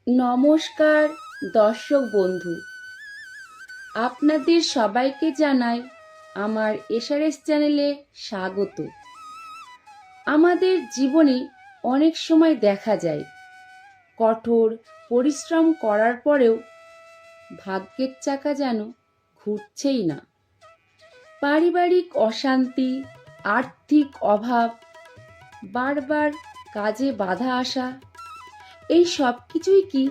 নমস্কার দর্শক বন্ধু, আপনাদের সবাইকে জানাই আমার এসআরএস চ্যানেলে স্বাগত। আমাদের জীবনে অনেক সময় দেখা যায় কঠোর পরিশ্রম করার পরেও ভাগ্যের চাকা যেন ঘুরছেই না। পারিবারিক অশান্তি, আর্থিক অভাব, বারবার কাজে বাধা আসা, এই সব কিছুই কি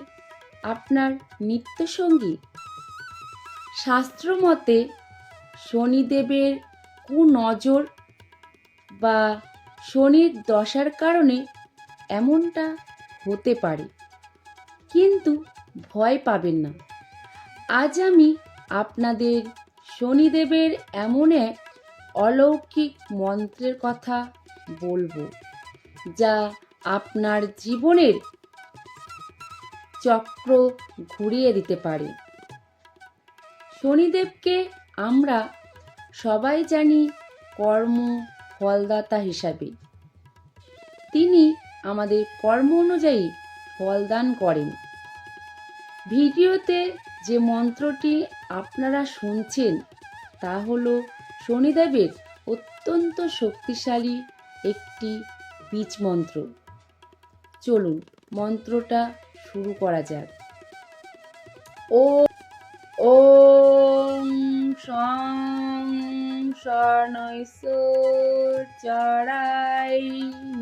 আপনার নিত্যসঙ্গী? শাস্ত্রমতে শনিদেবের কুনজর বা শনির দশার কারণে এমনটা হতে পারে, কিন্তু ভয় পাবেন না। আজ আমি আপনাদের শনিদেবের এমন এক অলৌকিক মন্ত্রের কথা বলবো, যা আপনার জীবনের চক্র ঘুরিয়ে দিতে পারে। শনিদেবকে আমরা সবাই জানি কর্ম ফলদাতা হিসাবে। তিনি আমাদের কর্ম অনুযায়ী ফলদান করেন। ভিডিওতে যে মন্ত্রটি আপনারা শুনছেন তা হলো শনিদেবের অত্যন্ত শক্তিশালী একটি বীজ মন্ত্র। চলুন মন্ত্রটা শুরু করা যাক। ওম শং শরণৈশ্বরায়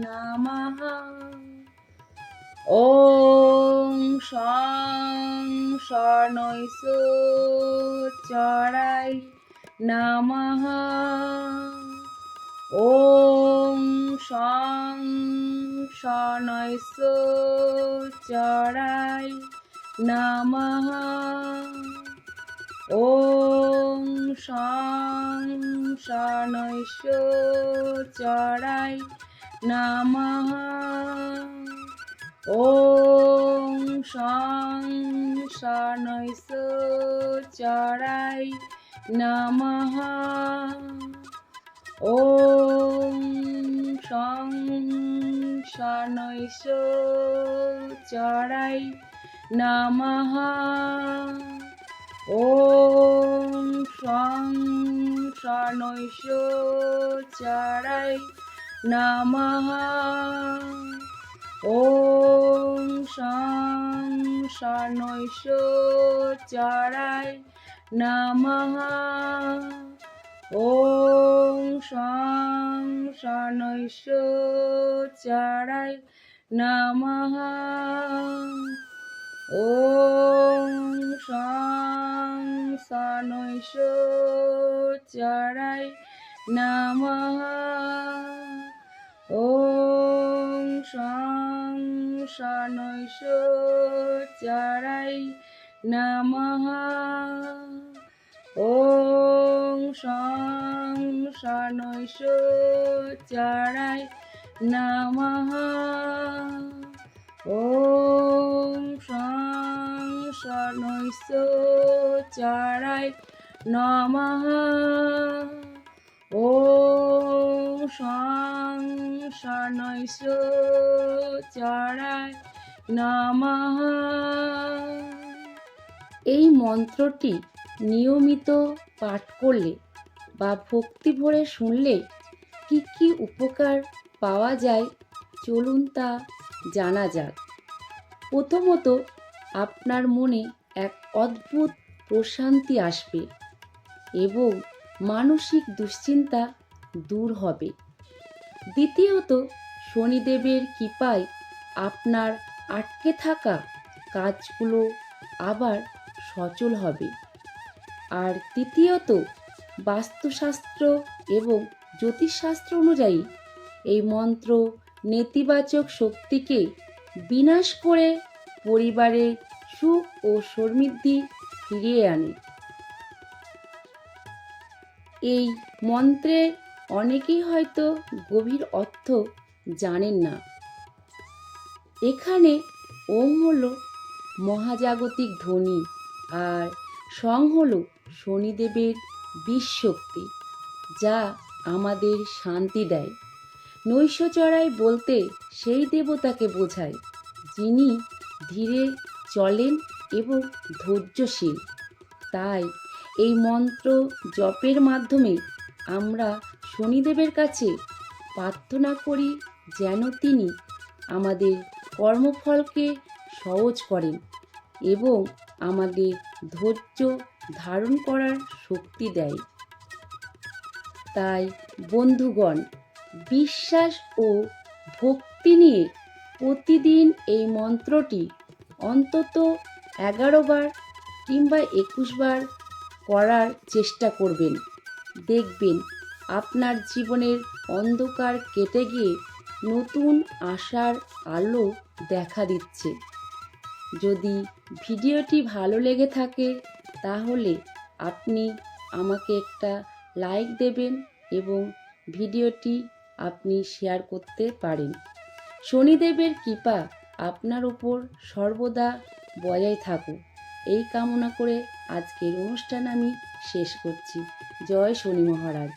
নমঃ। ওম শং শরণৈশ্বরায় নমঃ। ওম শং শরণৈশ্বরায় নমঃ। ওম শং শরণৈশ্বরায় নমঃ। ওম শং শরণৈশ্বরায় নমঃ। ওম শং শরণৈশ্বরায় নমঃ। ওম শং শরণৈশ্বরায় নমঃ। ওম শং শরণৈশ্বরায় নমঃ। ওম শং শরণৈশ্বরায় নমঃ। ওম শং শরণৈশ্বরায় নমঃ। ওম শং শরণৈশ্বরায় নমঃ। ওম শং শরণৈশ্বরায় নমঃ। ওম শং শরণৈশ্বরায় নমঃ। ওম শং শরণৈশ্বরায় নমঃ। এই মন্ত্রটি নিয়মিত পাঠ করলে বা ভক্তি ভরে শুনলে কি কি উপকার পাওয়া যায় চলুন তা জানা যাক। প্রথমত, আপনার মনে এক অদ্ভুত প্রশান্তি আসবে এবং মানসিক দুশ্চিন্তা দূর হবে। দ্বিতীয়ত, শনিদেবের কৃপায় আপনার আটকে থাকা কাজগুলো আবার সচল হবে। আর তৃতীয়ত, বাস্তুশাস্ত্র এবং জ্যোতিষশাস্ত্র অনুযায়ী এই মন্ত্র নেতিবাচক শক্তিকে বিনাশ করে পরিবারের সুখ ও সমৃদ্ধি ফিরিয়ে আনে। এই মন্ত্রের অনেকেই হয়তো গভীর অর্থ জানেন না। এখানে ওম হলো মহাজাগতিক ধ্বনি আর শং হলো শনিদেবের বিষ শক্তি, যা আমাদের শান্তি দেয়। নৈশ্বচরায় বলতে সেই দেবতাকে বোঝায় যিনি ধীরে চলেন এবং ধৈর্যশীল। তাই এই মন্ত্র জপের মাধ্যমে আমরা শনিদেবের কাছে প্রার্থনা করি যেন তিনি আমাদের কর্মফলকে সহজ করেন এবং আমাদের ধৈর্য ধারণ করার শক্তি দেয়। তাই বন্ধুগণ, বিশ্বাস ও ভক্তি নিয়ে প্রতিদিন এই মন্ত্রটি অন্তত 11 বার কিংবা 21 বার করার চেষ্টা করবেন। দেখবেন আপনার জীবনের অন্ধকার কেটে গিয়ে নতুন আশার আলো দেখা দিচ্ছে। যদি ভিডিওটি ভালো লেগে থাকে তাহলে আপনি আমাকে একটা লাইক দেবেন এবং ভিডিওটি আপনি শেয়ার করতে পারেন। শনিদেবের কৃপা আপনার উপর সর্বদা বজায় থাকুক, এই কামনা করে আজকের অনুষ্ঠান আমি শেষ করছি। জয় শনি মহারাজ।